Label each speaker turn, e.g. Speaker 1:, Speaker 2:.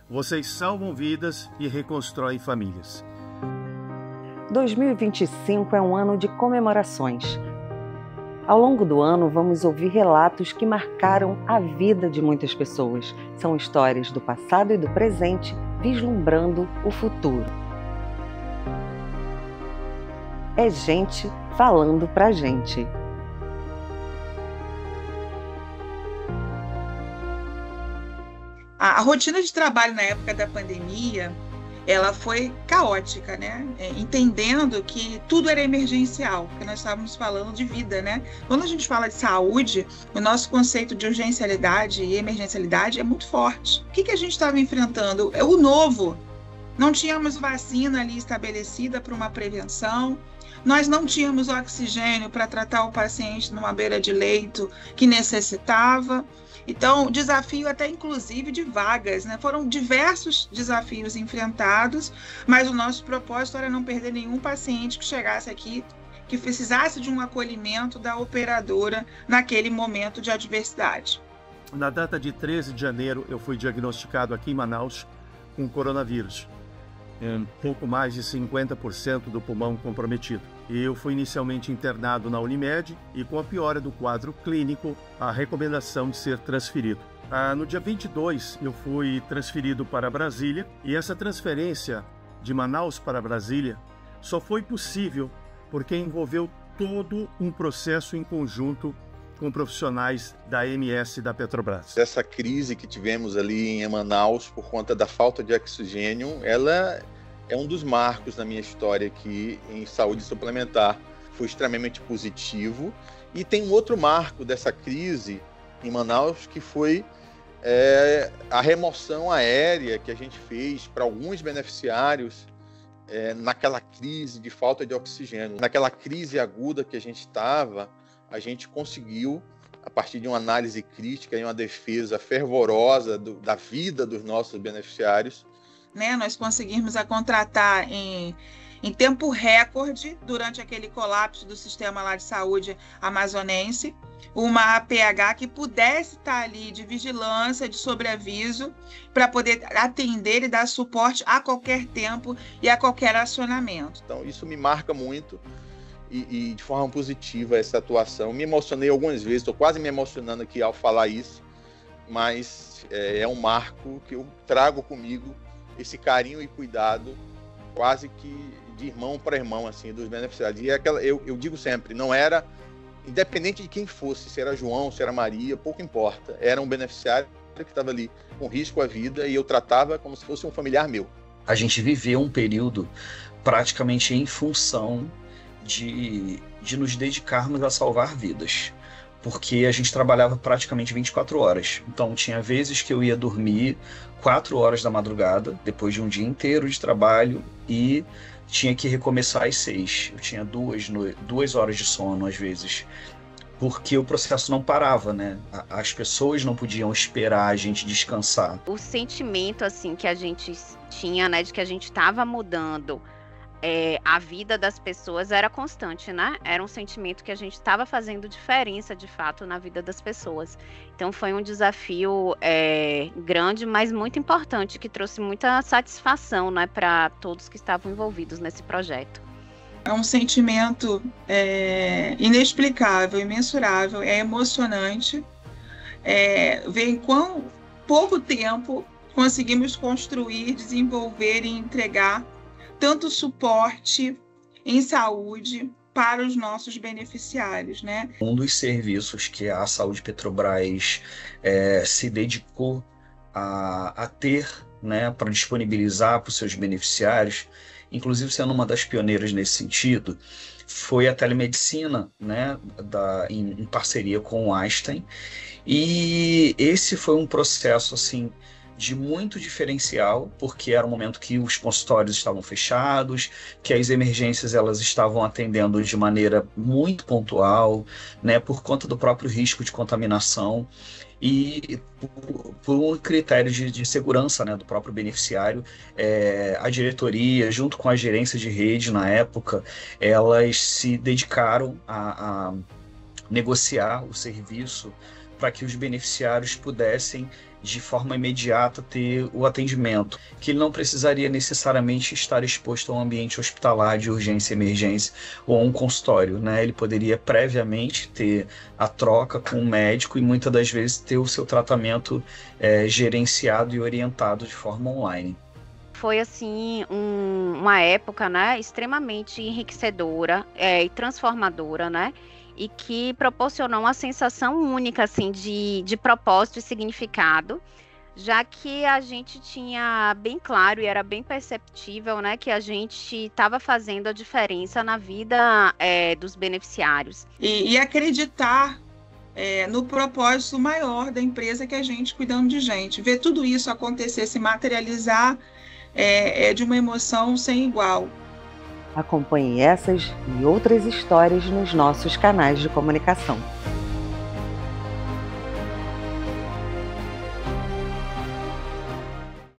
Speaker 1: Vocês salvam vidas e reconstroem famílias.
Speaker 2: 2025 é um ano de comemorações. Ao longo do ano, vamos ouvir relatos que marcaram a vida de muitas pessoas. São histórias do passado e do presente, vislumbrando o futuro. É gente falando pra gente.
Speaker 3: A rotina de trabalho na época da pandemia, ela foi caótica, né? Entendendo que tudo era emergencial, porque nós estávamos falando de vida, né? Quando a gente fala de saúde, o nosso conceito de urgencialidade e emergencialidade é muito forte. O que a gente estava enfrentando? É o novo. Não tínhamos vacina ali estabelecida para uma prevenção. Nós não tínhamos oxigênio para tratar o paciente numa beira de leito que necessitava. Então, desafio até inclusive de vagas, né? Foram diversos desafios enfrentados, mas o nosso propósito era não perder nenhum paciente que chegasse aqui, que precisasse de um acolhimento da operadora naquele momento de adversidade.
Speaker 1: Na data de 13 de janeiro, eu fui diagnosticado aqui em Manaus com coronavírus. Pouco mais de 50% do pulmão comprometido. Eu fui inicialmente internado na Unimed e, com a piora do quadro clínico, a recomendação de ser transferido. No dia 22, eu fui transferido para Brasília e essa transferência de Manaus para Brasília só foi possível porque envolveu todo um processo em conjunto com profissionais da MS e da Petrobras.
Speaker 4: Essa crise que tivemos ali em Manaus por conta da falta de oxigênio, ela é um dos marcos na minha história aqui em saúde suplementar. Foi extremamente positivo. E tem um outro marco dessa crise em Manaus, que foi a remoção aérea que a gente fez para alguns beneficiários naquela crise de falta de oxigênio. Naquela crise aguda que a gente estava, a gente conseguiu, a partir de uma análise crítica e uma defesa fervorosa da vida dos nossos beneficiários,
Speaker 3: né, nós conseguimos contratar em tempo recorde, durante aquele colapso do sistema lá de saúde amazonense, uma APH que pudesse estar ali de vigilância, de sobreaviso, para poder atender e dar suporte a qualquer tempo e a qualquer acionamento.
Speaker 4: Então, isso me marca muito. E de forma positiva essa atuação. Me emocionei algumas vezes, estou quase me emocionando aqui ao falar isso, mas é um marco que eu trago comigo, esse carinho e cuidado quase que de irmão para irmão, assim, dos beneficiários. E eu digo sempre, não era, independente de quem fosse, se era João, se era Maria, pouco importa, era um beneficiário que estava ali com risco à vida e eu tratava como se fosse um familiar meu.
Speaker 5: A gente viveu um período praticamente em função de nos dedicarmos a salvar vidas, porque a gente trabalhava praticamente 24 horas. Então tinha vezes que eu ia dormir 4 horas da madrugada, depois de um dia inteiro de trabalho, e tinha que recomeçar às 6. Eu tinha 2 horas de sono às vezes, porque o processo não parava, né? As pessoas não podiam esperar a gente descansar.
Speaker 6: O sentimento assim que a gente tinha, né, de que a gente estava mudando a vida das pessoas era constante, né? Era um sentimento que a gente estava fazendo diferença, de fato, na vida das pessoas. Então foi um desafio grande, mas muito importante, que trouxe muita satisfação, né, para todos que estavam envolvidos nesse projeto.
Speaker 3: É um sentimento inexplicável, imensurável, é emocionante. Ver em quão pouco tempo conseguimos construir, desenvolver e entregar tanto suporte em saúde para os nossos beneficiários, né?
Speaker 5: Um dos serviços que a Saúde Petrobras se dedicou a ter, né, para disponibilizar para os seus beneficiários, inclusive sendo uma das pioneiras nesse sentido, foi a telemedicina, né, em parceria com o Einstein. E esse foi um processo assim de muito diferencial, porque era um momento que os consultórios estavam fechados, que as emergências elas estavam atendendo de maneira muito pontual, né, por conta do próprio risco de contaminação e por um critério de segurança, né, do próprio beneficiário. A diretoria, junto com a gerência de rede na época, elas se dedicaram a negociar o serviço para que os beneficiários pudessem de forma imediata ter o atendimento, que ele não precisaria necessariamente estar exposto a um ambiente hospitalar de urgência e emergência ou a um consultório, né? Ele poderia previamente ter a troca com o médico e muitas das vezes ter o seu tratamento gerenciado e orientado de forma online.
Speaker 6: Foi assim uma época, né, extremamente enriquecedora e transformadora, né? E que proporcionou uma sensação única, assim, de propósito e significado, já que a gente tinha bem claro e era bem perceptível, né, que a gente estava fazendo a diferença na vida dos beneficiários.
Speaker 3: E acreditar no propósito maior da empresa, que é a gente cuidando de gente. Ver tudo isso acontecer, se materializar, é de uma emoção sem igual.
Speaker 2: Acompanhe essas e outras histórias nos nossos canais de comunicação.